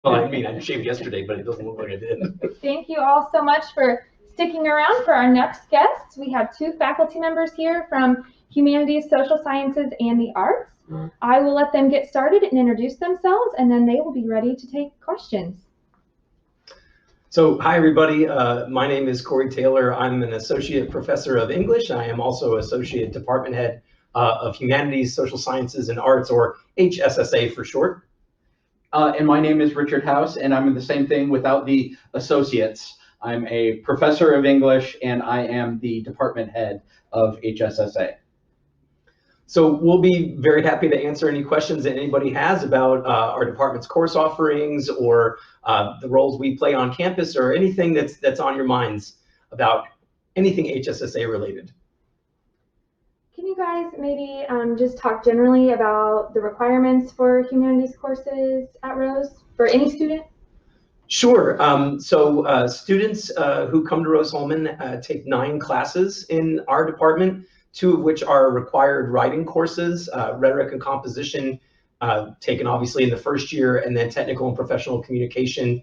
Well, I mean, I shaved yesterday, but it doesn't look like I did. Thank you all so much for sticking around for our next guests. We have two faculty members here from Humanities, Social Sciences, and the Arts. I will let them get started and introduce themselves, and then they will be ready to take questions. So, hi everybody. My name is Corey Taylor. I'm an associate professor of English. I am also associate department head of Humanities, Social Sciences, and Arts, or HSSA for short. And my name is Richard House, and I'm in the same thing without the associates. I'm a professor of English, and I am the department head of HSSA. So we'll be very happy to answer any questions that anybody has about our department's course offerings or the roles we play on campus or anything that's on your minds about anything HSSA related. Can you guys maybe just talk generally about the requirements for humanities courses at Rose for any student? Sure. So students who come to Rose-Hulman take 9 classes in our department, 2 of which are required writing courses, rhetoric and composition, taken obviously in the first year, and then technical and professional communication,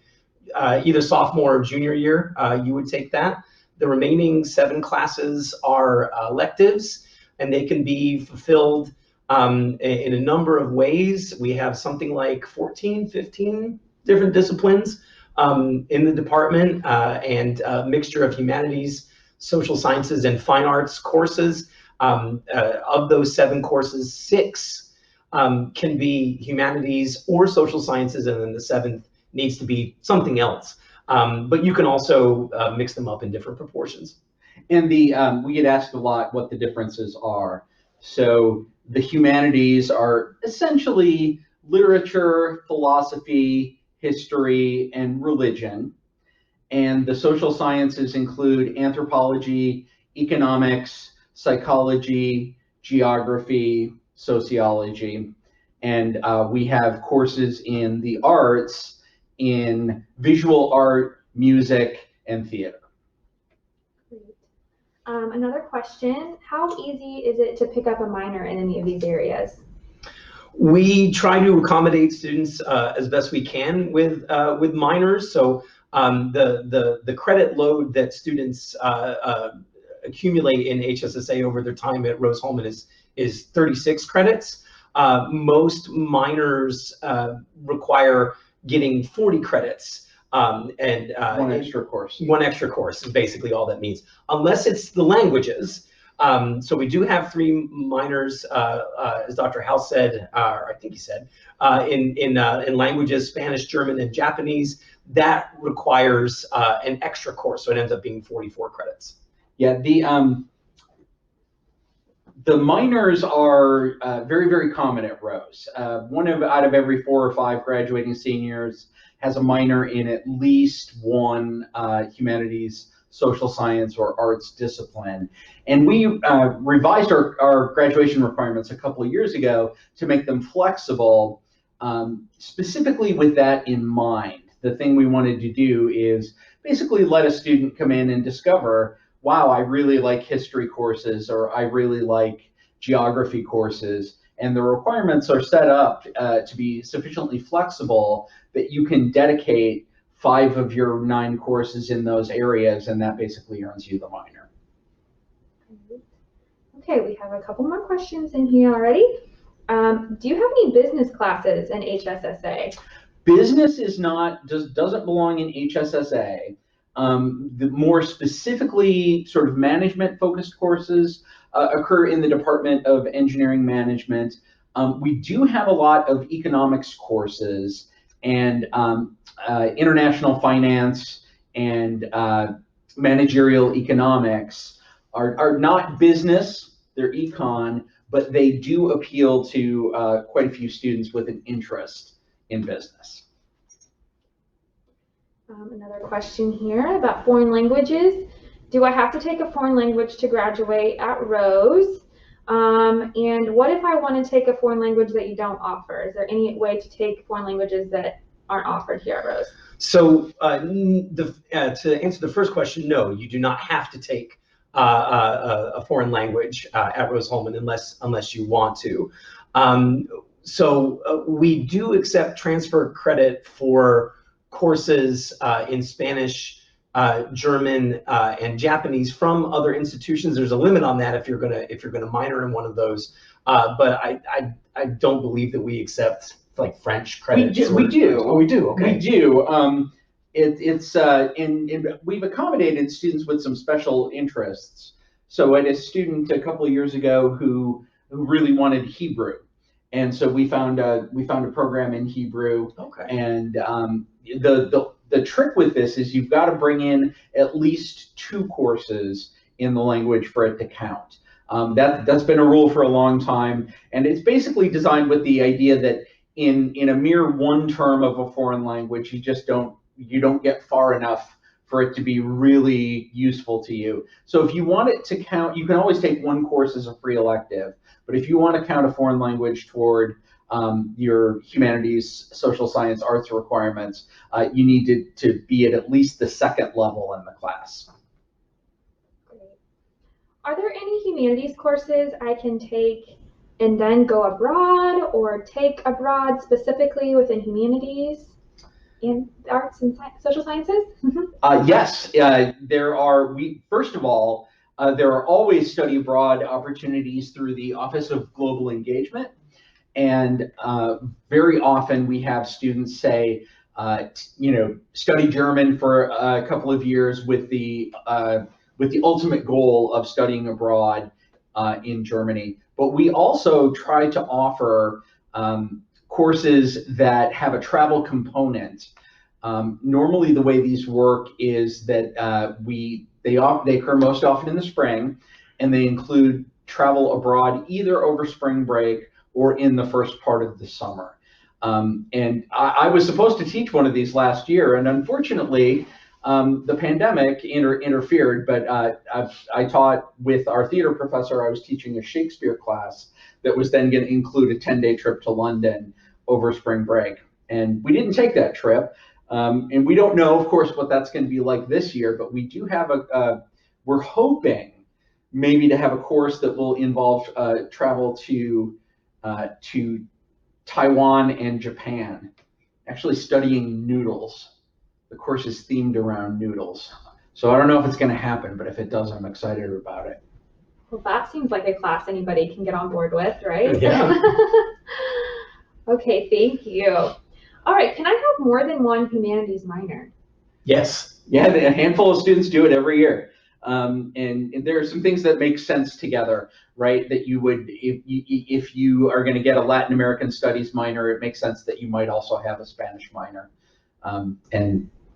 either sophomore or junior year, you would take that. The remaining 7 classes are electives, and they can be fulfilled in a number of ways. We have something like 14, 15 different disciplines in the department, and a mixture of humanities, social sciences, and fine arts courses. Of those 7 courses, 6 can be humanities or social sciences, and then the 7th needs to be something else. But you can also mix them up in different proportions. And we get asked a lot what the differences are. So the humanities are essentially literature, philosophy, history, and religion. And the social sciences include anthropology, economics, psychology, geography, sociology. And we have courses in the arts, in visual art, music, and theater. Another question, how easy is it to pick up a minor in any of these areas? We try to accommodate students as best we can with minors. So the credit load that students accumulate in HSSA over their time at Rose-Hulman is 36 credits. Most minors require getting 40 credits. And one extra course. One extra course is basically all that means, unless it's the languages. So we do have 3 minors, as Dr. House said, or I think he said, in languages, Spanish, German, and Japanese. That requires an extra course, so it ends up being 44 credits. Yeah, the minors are very, very common at Rose. Out of every 4 or 5 graduating seniors has a minor in at least one humanities, social science, or arts discipline. And we revised our graduation requirements a couple of years ago to make them flexible, specifically with that in mind. The thing we wanted to do is basically let a student come in and discover, wow, I really like history courses, or I really like geography courses. And the requirements are set up to be sufficiently flexible that you can dedicate 5 of your 9 courses in those areas, and that basically earns you the minor. Okay, we have a couple more questions in here already. Do you have any business classes in HSSA? Business doesn't belong in HSSA. The more specifically sort of management-focused courses occur in the Department of Engineering Management. We do have a lot of economics courses, and international finance and managerial economics are not business, they're econ, but they do appeal to quite a few students with an interest in business. Another question here about foreign languages. Do I have to take a foreign language to graduate at Rose? And what if I want to take a foreign language that you don't offer? Is there any way to take foreign languages that aren't offered here at Rose? So to answer the first question, no, you do not have to take a foreign language at Rose-Hulman unless you want to. we do accept transfer credit for courses in Spanish, German, and Japanese from other institutions. There's a limit on that if you're gonna minor in one of those. But I don't believe that we accept like French credits. We do. Oh, we do. Okay. We do. We've accommodated students with some special interests. So I had a student a couple of years ago who really wanted Hebrew, and so we found a program in Hebrew. Okay. And the trick with this is you've got to bring in at least 2 courses in the language for it to count. That's been a rule for a long time, and it's basically designed with the idea that in a mere one term of a foreign language, you don't get far enough for it to be really useful to you. So if you want it to count, you can always take 1 course as a free elective, but if you want to count a foreign language toward your humanities, social science, arts requirements, you need to be at least the 2nd level in the class. Great. Are there any humanities courses I can take and then go abroad, or take abroad specifically within humanities and arts and social sciences? Yes, there are. First of all, there are always study abroad opportunities through the Office of Global Engagement, and very often we have students say, study German for a couple of years with the ultimate goal of studying abroad in Germany. But we also try to offer courses that have a travel component. Normally, the way these work is that they occur most often in the spring, and they include travel abroad either over spring break or in the first part of the summer. And I was supposed to teach one of these last year, and unfortunately, the pandemic interfered, but I taught with our theater professor. I was teaching a Shakespeare class that was then going to include a 10-day trip to London over spring break. And we didn't take that trip. And we don't know, of course, what that's going to be like this year, but we do have we're hoping maybe to have a course that will involve travel to Taiwan and Japan, actually studying noodles. The course is themed around noodles. So I don't know if it's going to happen, but if it does, I'm excited about it. Well, that seems like a class anybody can get on board with, right? Yeah. Okay, thank you. All right, can I have more than one humanities minor? Yes. Yeah, a handful of students do it every year. And there are some things that make sense together, right? That you would, if you are going to get a Latin American studies minor, it makes sense that you might also have a Spanish minor.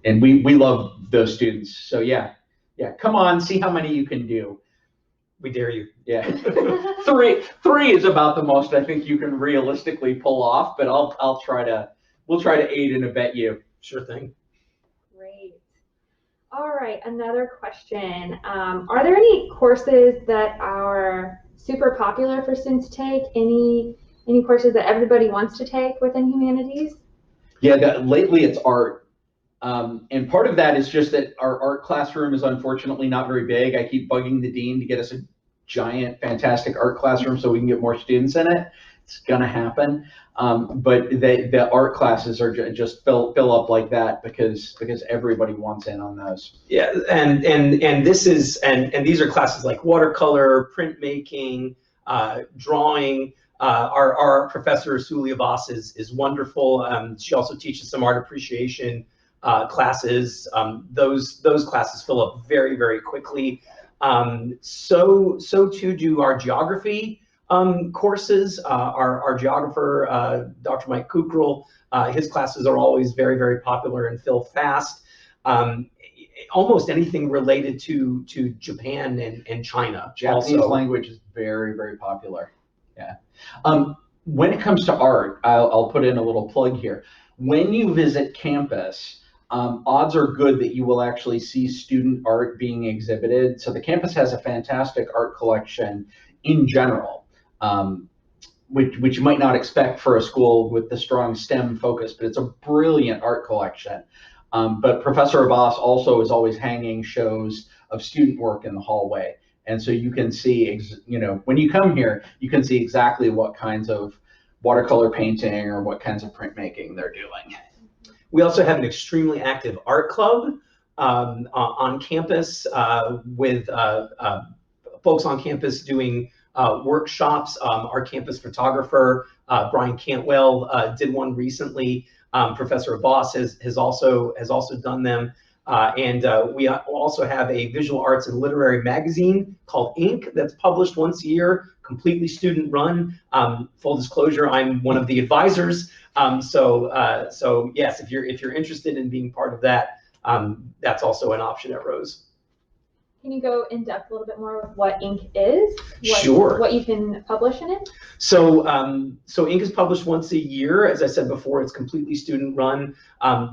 And we love those students. So yeah, come on, see how many you can do. We dare you. Yeah. Three is about the most I think you can realistically pull off, but we'll try to aid and abet you. Sure thing. Great. All right, another question. Are there any courses that are super popular for students to take? Any courses that everybody wants to take within humanities? Yeah, lately it's art. And part of that is just that our art classroom is unfortunately not very big. I keep bugging the dean to get us a giant, fantastic art classroom so we can get more students in it. It's gonna happen. But the art classes are just fill up like that because everybody wants in on those. Yeah, and this is and these are classes like watercolor, printmaking, drawing. Our art professor Sulia Voss is wonderful. She also teaches some art appreciation classes. Those classes fill up very, very quickly. So too do our geography courses. Our geographer, Dr. Mike Kukral, his classes are always very, very popular and fill fast. Almost anything related to Japan and China. Japanese also. language is very, very popular. Yeah. When it comes to art, I'll put in a little plug here. When you visit campus, odds are good that you will actually see student art being exhibited. So the campus has a fantastic art collection in general, which you might not expect for a school with the strong STEM focus, but it's a brilliant art collection. But Professor Abbas also is always hanging shows of student work in the hallway. And so you can see, when you come here, you can see exactly what kinds of watercolor painting or what kinds of printmaking they're doing. We also have an extremely active art club on campus with folks on campus doing workshops. Our campus photographer, Brian Cantwell, did one recently. Professor Voss has also done them. And we also have a visual arts and literary magazine called Ink that's published once a year, completely student run. Full disclosure, I'm one of the advisors. So yes, if you're interested in being part of that, that's also an option at Rose. Can you go in depth a little bit more with what Ink is? Sure. What you can publish in it? So Ink is published once a year. As I said before, it's completely student run.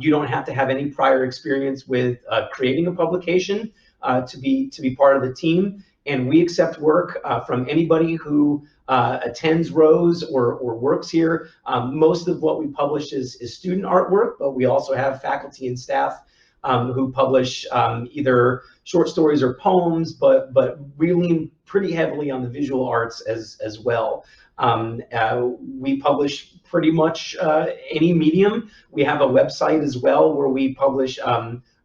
You don't have to have any prior experience with creating a publication to be part of the team. And we accept work from anybody who attends Rose or works here. Most of what we publish is student artwork, but we also have faculty and staff who publish either short stories or poems, but we lean pretty heavily on the visual arts as well. We publish pretty much any medium. We have a website as well where we publish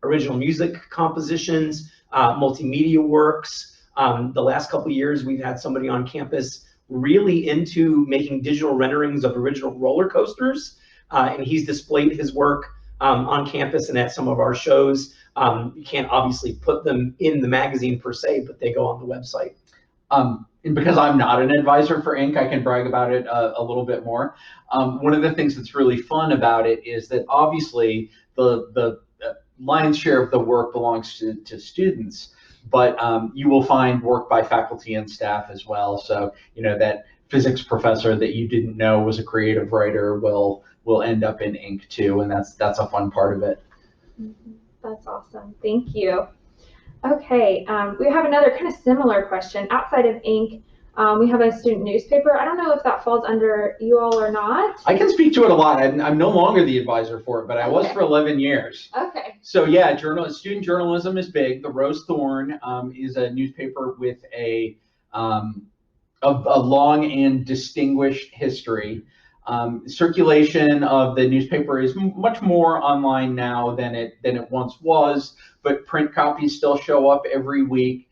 original music compositions, multimedia works. The last couple of years, we've had somebody on campus really into making digital renderings of original roller coasters, and he's displayed his work on campus and at some of our shows. You can't obviously put them in the magazine per se, but they go on the website. And because I'm not an advisor for Ink, I can brag about it a little bit more. One of the things that's really fun about it is that obviously the lion's share of the work belongs to students, but you will find work by faculty and staff as well. So that physics professor that you didn't know was a creative writer will end up in Ink too, and that's a fun part of it. That's awesome. Thank you. Okay, we have another kind of similar question. Outside of Ink, we have a student newspaper. I don't know if that falls under you all or not. I can speak to it a lot. I'm no longer the advisor for it, but I was for 11 years. Okay. So yeah, student journalism is big. The Rose-Thorn is a newspaper with a long and distinguished history. Circulation of the newspaper is much more online now than it once was, but print copies still show up every week.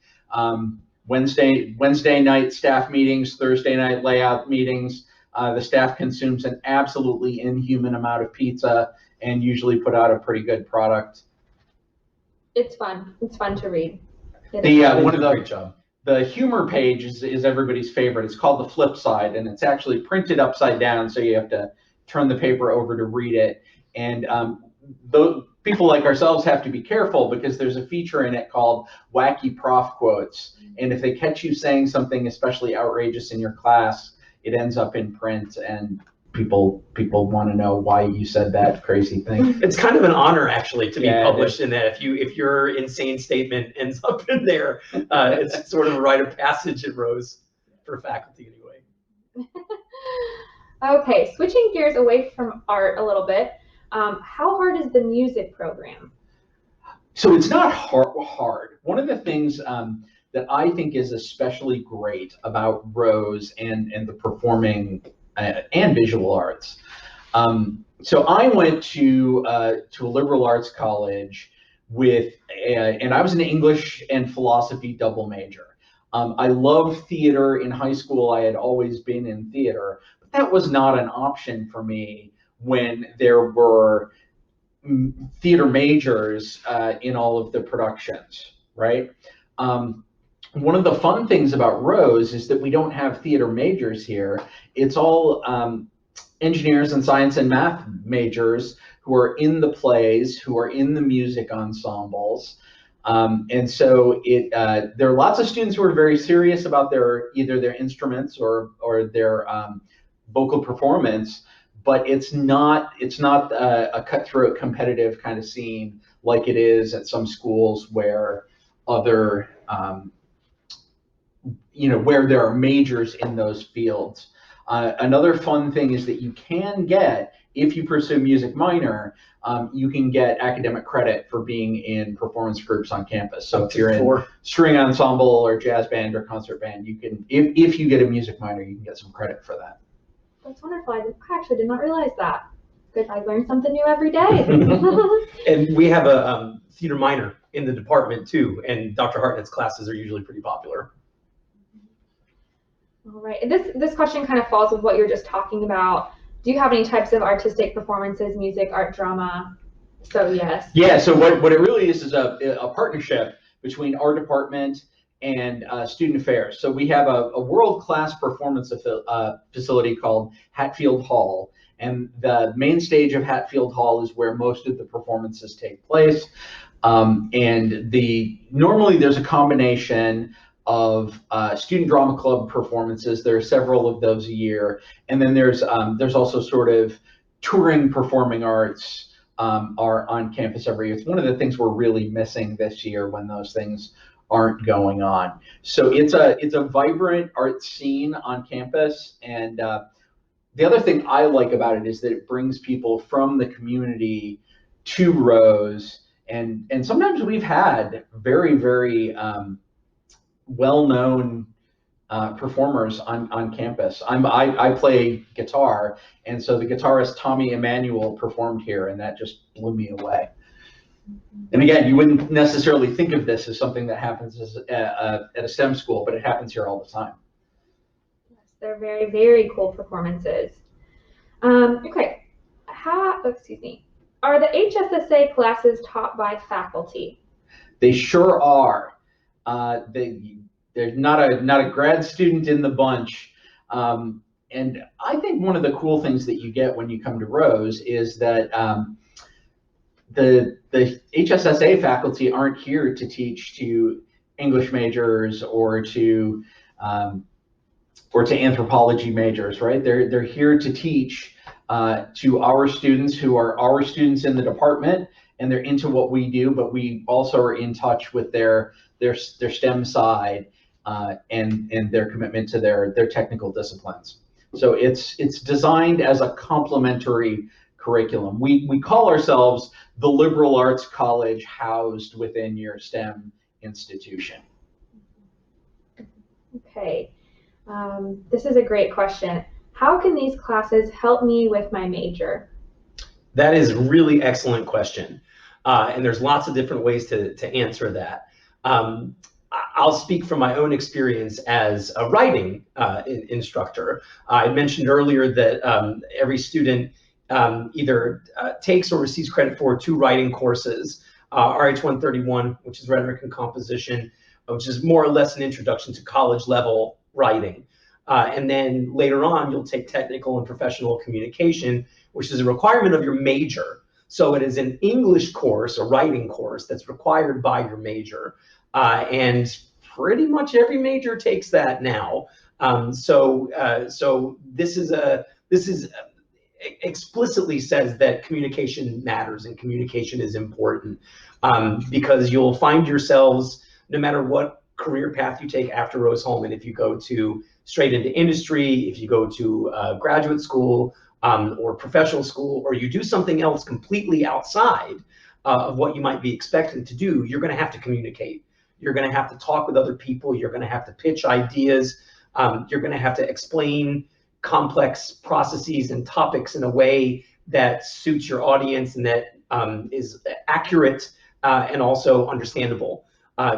Wednesday night staff meetings, Thursday night layout meetings. The staff consumes an absolutely inhuman amount of pizza and usually put out a pretty good product. It's fun. It's fun to read. Great job. The humor page is everybody's favorite. It's called The Flip Side, and it's actually printed upside down, so you have to turn the paper over to read it. And those people like ourselves have to be careful because there's a feature in it called wacky prof quotes. And if they catch you saying something especially outrageous in your class, it ends up in print, and people want to know why you said that crazy thing. It's kind of an honor actually to be published in that. If your insane statement ends up in there, it's sort of a rite of passage at Rose for faculty anyway. Okay, switching gears away from art a little bit. How hard is the music program? So it's not hard. One of the things that I think is especially great about Rose and the performing and visual arts. So I went to a liberal arts college and I was an English and philosophy double major. I loved theater in high school. I had always been in theater, but that was not an option for me when there were theater majors in all of the productions, right? One of the fun things about Rose is that we don't have theater majors here. It's all engineers and science and math majors who are in the plays, who are in the music ensembles. And so there are lots of students who are very serious about either their instruments or their vocal performance, but it's not a cutthroat competitive kind of scene like it is at some schools where other where there are majors in those fields. Another fun thing is that you can get, if you pursue music minor, you can get academic credit for being in performance groups on campus. So if you're in string ensemble or jazz band or concert band, you can, if you get a music minor, you can get some credit for that. That's wonderful. I actually did not realize that. Good, I learn something new every day. And we have a theater minor in the department too, and Dr. Hartnett's classes are usually pretty popular. All right, this question kind of falls with what you're just talking about. Do you have any types of artistic performances, music, art, drama? So yes. Yeah, so what it really is a partnership between our department and student affairs. So we have a world-class performance facility called Hatfield Hall, and the main stage of Hatfield Hall is where most of the performances take place. And normally there's a combination of student drama club performances. There are several of those a year, and then there's also sort of touring performing arts are on campus every year. It's one of the things we're really missing this year when those things aren't going on. So it's a vibrant art scene on campus, and the other thing I like about it is that it brings people from the community to Rose, and sometimes we've had very, very well-known performers on campus. I play guitar, and so the guitarist Tommy Emmanuel performed here, and that just blew me away. And again, you wouldn't necessarily think of this as something that happens at a STEM school, but it happens here all the time. Yes, they're very, very cool performances. Okay, excuse me. Are the HSSA classes taught by faculty? They sure are. There's not a grad student in the bunch. And I think one of the cool things that you get when you come to Rose is that the HSSA faculty aren't here to teach to English majors or to anthropology majors, right? They're here to teach to our students who are our students in the department, and they're into what we do, but we also are in touch with their STEM side and their commitment to their technical disciplines. So it's designed as a complementary curriculum. We call ourselves the liberal arts college housed within your STEM institution. Okay, this is a great question. How can these classes help me with my major? That is a really excellent question. And there's lots of different ways to answer that. I'll speak from my own experience as a writing instructor. I mentioned earlier that every student either takes or receives credit for 2 writing courses, RH 131, which is rhetoric and composition, which is more or less an introduction to college level writing. And then later on, you'll take technical and professional communication, which is a requirement of your major. So it is an English course, a writing course that's required by your major. And pretty much every major takes that now. So this explicitly says that communication matters and communication is important, because you'll find yourselves, no matter what career path you take after Rose-Hulman, if you go to straight into industry, if you go to graduate school or professional school, or you do something else completely outside of what you might be expected to do, you're going to have to communicate. You're going to have to talk with other people. You're going to have to pitch ideas. You're going to have to explain complex processes and topics in a way that suits your audience and that is accurate and also understandable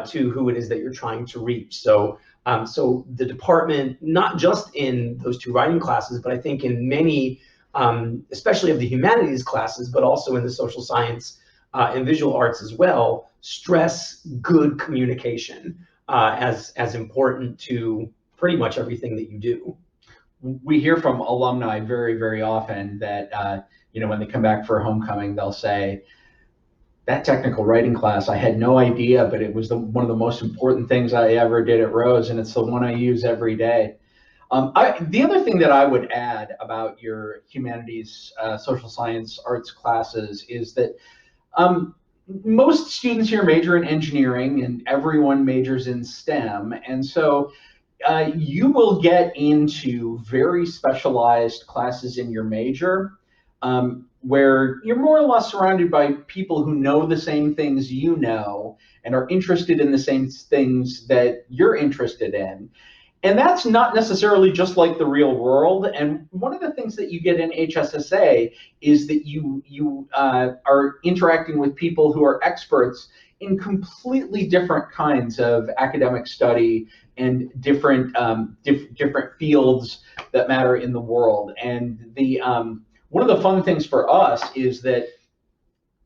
to who it is that you're trying to reach. So the department, not just in those 2 writing classes, but I think in many, especially of the humanities classes, but also in the social science and visual arts as well, stress good communication as important to pretty much everything that you do. We hear from alumni very, very often that when they come back for homecoming, they'll say, that technical writing class, I had no idea, but it was one of the most important things I ever did at Rose, and it's the one I use every day. The other thing that I would add about your humanities, social science, arts classes is that most students here major in engineering, and everyone majors in STEM, and so you will get into very specialized classes in your major, where you're more or less surrounded by people who know the same things you know and are interested in the same things that you're interested in. And that's not necessarily just like the real world. And one of the things that you get in HSSA is that you are interacting with people who are experts in completely different kinds of academic study and different different fields that matter in the world. And the one of the fun things for us is that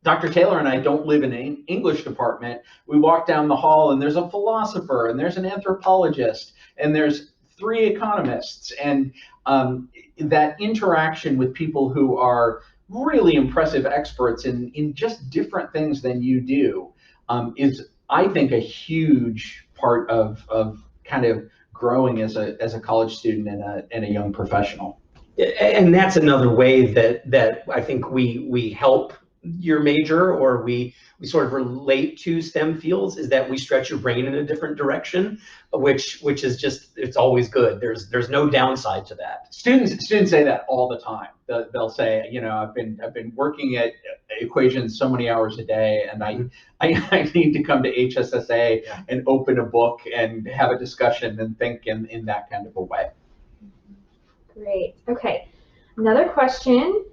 Dr. Taylor and I don't live in an English department. We walk down the hall and there's a philosopher and there's an anthropologist and there's 3 economists. And that interaction with people who are really impressive experts in just different things than you do is, I think, a huge part of kind of growing as a college student and a young professional. And that's another way that I think we help your major, or we sort of relate to STEM fields, is that we stretch your brain in a different direction, which is just, it's always good. There's no downside to that. Students say that all the time. They'll say, you know, I've been working at equations so many hours a day, and I need to come to HSSA and open a book and have a discussion and think in that kind of a way. Great. Okay. Another question.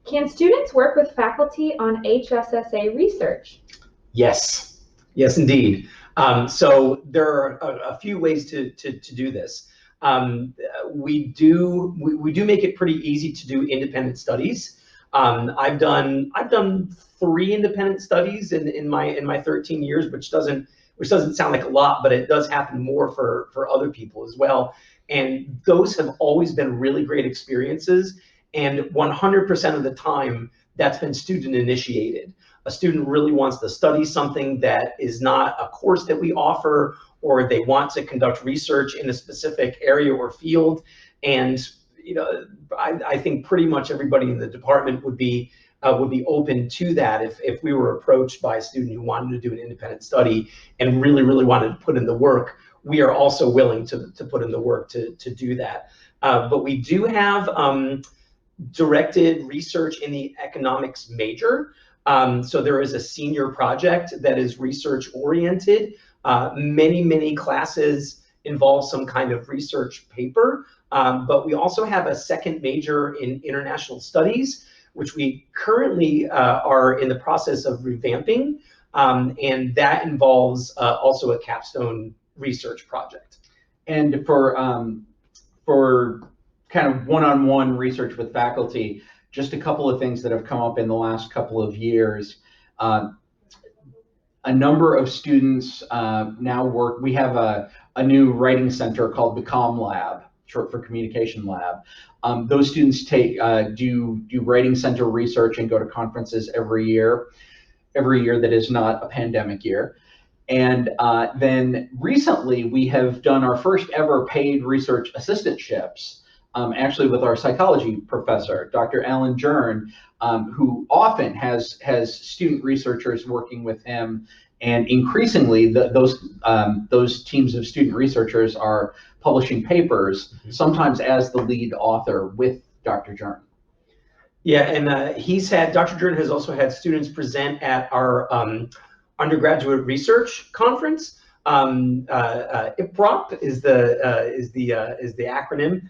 Can students work with faculty on HSSA research? Yes. Yes, indeed. So there are a few ways to do this. We do make it pretty easy to do independent studies. I've done 3 independent studies in my 13 years, which doesn't sound like a lot, but it does happen more for other people as well. And those have always been really great experiences. And 100% of the time, that's been student initiated. A student really wants to study something that is not a course that we offer, or they want to conduct research in a specific area or field. And you know, I think pretty much everybody in the department would be open to that if we were approached by a student who wanted to do an independent study and really wanted to put in the work. We are also willing to put in the work to do that. But we do have directed research in the economics major. So there is a senior project that is research oriented. Many classes involve some kind of research paper, but we also have a second major in international studies, which we currently are in the process of revamping, and that involves also a capstone research project. And for kind of one-on-one research with faculty, just a couple of things that have come up in the last couple of years. A number of students now work, we have a new writing center called the Com Lab, short for Communication Lab. Those students do writing center research and go to conferences every year that is not a pandemic year. And then recently we have done our first ever paid research assistantships, actually with our psychology professor, Dr. Alan Jern, who often has student researchers working with him, and increasingly those teams of student researchers are publishing papers, sometimes as the lead author with Dr. Jern. Yeah, and Dr. Jern has also had students present at our undergraduate research conference. IPROP is the acronym.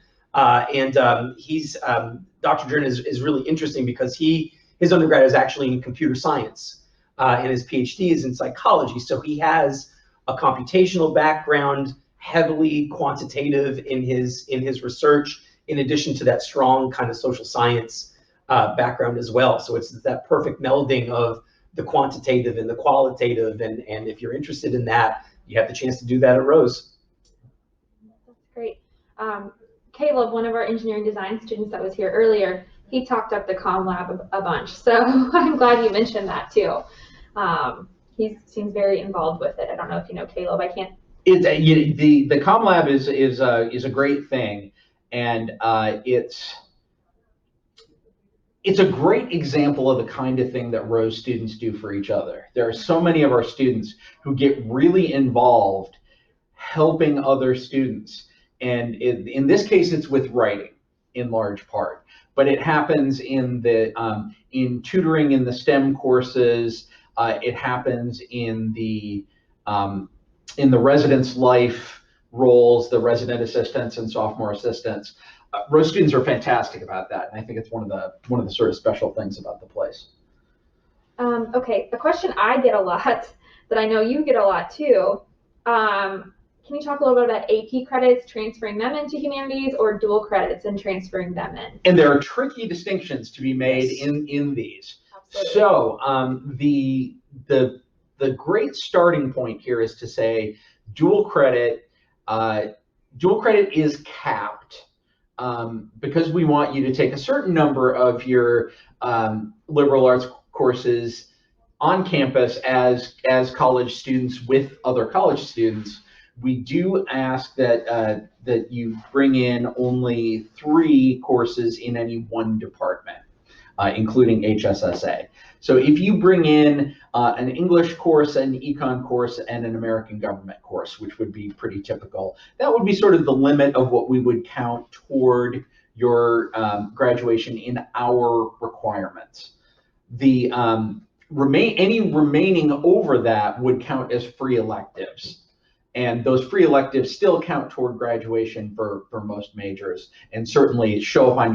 Dr. Jern is really interesting because his undergrad is actually in computer science, and his PhD is in psychology. So he has a computational background, heavily quantitative in his research, in addition to that strong kind of social science background as well. So it's that perfect melding of the quantitative and the qualitative, and if you're interested in that, you have the chance to do that at Rose. That's great. Caleb, one of our engineering design students that was here earlier, he talked up the Com Lab a bunch, so I'm glad you mentioned that too. He seems very involved with it. I don't know if you know Caleb. I can't. The Com Lab is a great thing, and it's a great example of the kind of thing that Rose students do for each other. There are so many of our students who get really involved helping other students. And in this case, it's with writing in large part, but it happens in tutoring in the STEM courses. It happens in the residence life roles, the resident assistants and sophomore assistants. Rose students are fantastic about that, and I think it's one of the sort of special things about the place. Okay, a question I get a lot that I know you get a lot too. Can you talk a little bit about AP credits, transferring them into humanities, or dual credits and transferring them in? And there are tricky distinctions to be made in these. Absolutely. So the great starting point here is to say dual credit is capped because we want you to take a certain number of your liberal arts courses on campus as college students with other college students. We do ask that that you bring in only 3 courses in any one department, including HSSA. So if you bring in an English course, an econ course, and an American government course, which would be pretty typical, that would be sort of the limit of what we would count toward your graduation in our requirements. The any remaining over that would count as free electives. And those free electives still count toward graduation for most majors, and certainly show up on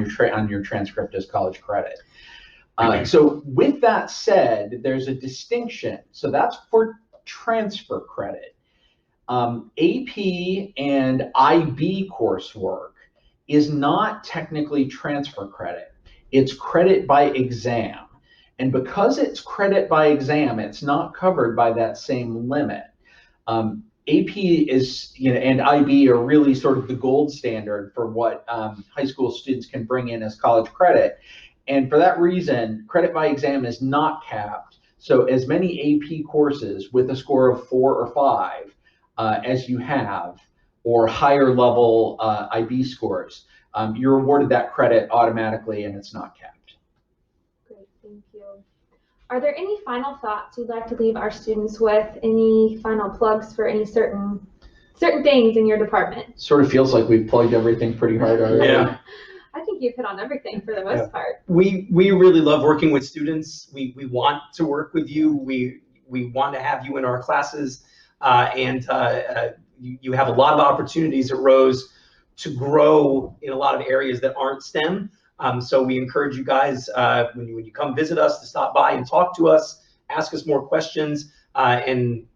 your transcript as college credit. So with that said, there's a distinction. So that's for transfer credit. AP and IB coursework is not technically transfer credit. It's credit by exam. And because it's credit by exam, it's not covered by that same limit. AP is, and IB are really sort of the gold standard for what high school students can bring in as college credit. And for that reason, credit by exam is not capped. So as many AP courses with a score of 4 or 5 as you have, or higher level IB scores, you're awarded that credit automatically, and it's not capped. Great, thank you. Are there any final thoughts you'd like to leave our students with? Any final plugs for any certain things in your department? Sort of feels like we've plugged everything pretty hard already. Yeah. I think you've hit on everything for the most part. We really love working with students. We want to work with you. We want to have you in our classes, and you have a lot of opportunities at Rose to grow in a lot of areas that aren't STEM. So we encourage you guys, when you come visit us, to stop by and talk to us, ask us more questions, and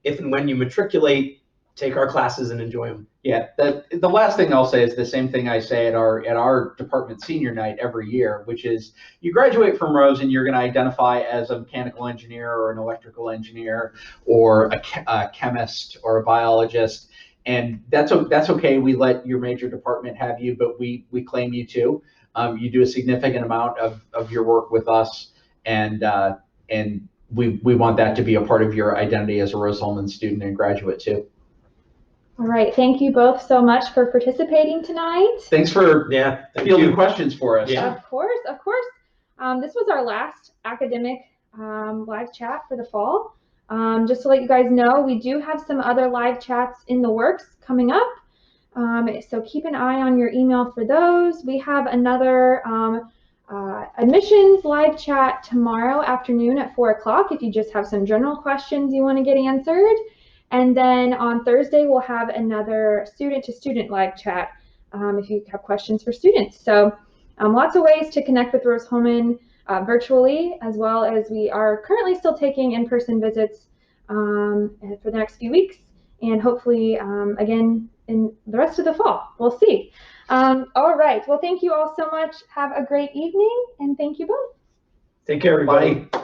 if and when you matriculate, take our classes and enjoy them. Yeah, the last thing I'll say is the same thing I say at our department senior night every year, which is you graduate from Rose and you're going to identify as a mechanical engineer or an electrical engineer or a chemist or a biologist, and that's okay. We let your major department have you, but we claim you too. You do a significant amount of your work with us, and we want that to be a part of your identity as a Rose-Hulman student and graduate too. All right, thank you both so much for participating tonight. Thanks for fielding questions for us. Yeah. Of course, of course. This was our last academic live chat for the fall. Just to let you guys know, we do have some other live chats in the works coming up. So keep an eye on your email for those. We have another admissions live chat tomorrow afternoon at 4 o'clock if you just have some general questions you want to get answered. And then on Thursday, we'll have another student-to-student live chat if you have questions for students. So lots of ways to connect with Rose-Hulman virtually, as well as we are currently still taking in-person visits for the next few weeks, and hopefully again in the rest of the fall. We'll see. All right. Well, thank you all so much. Have a great evening, and thank you both. Take care, everybody. Bye.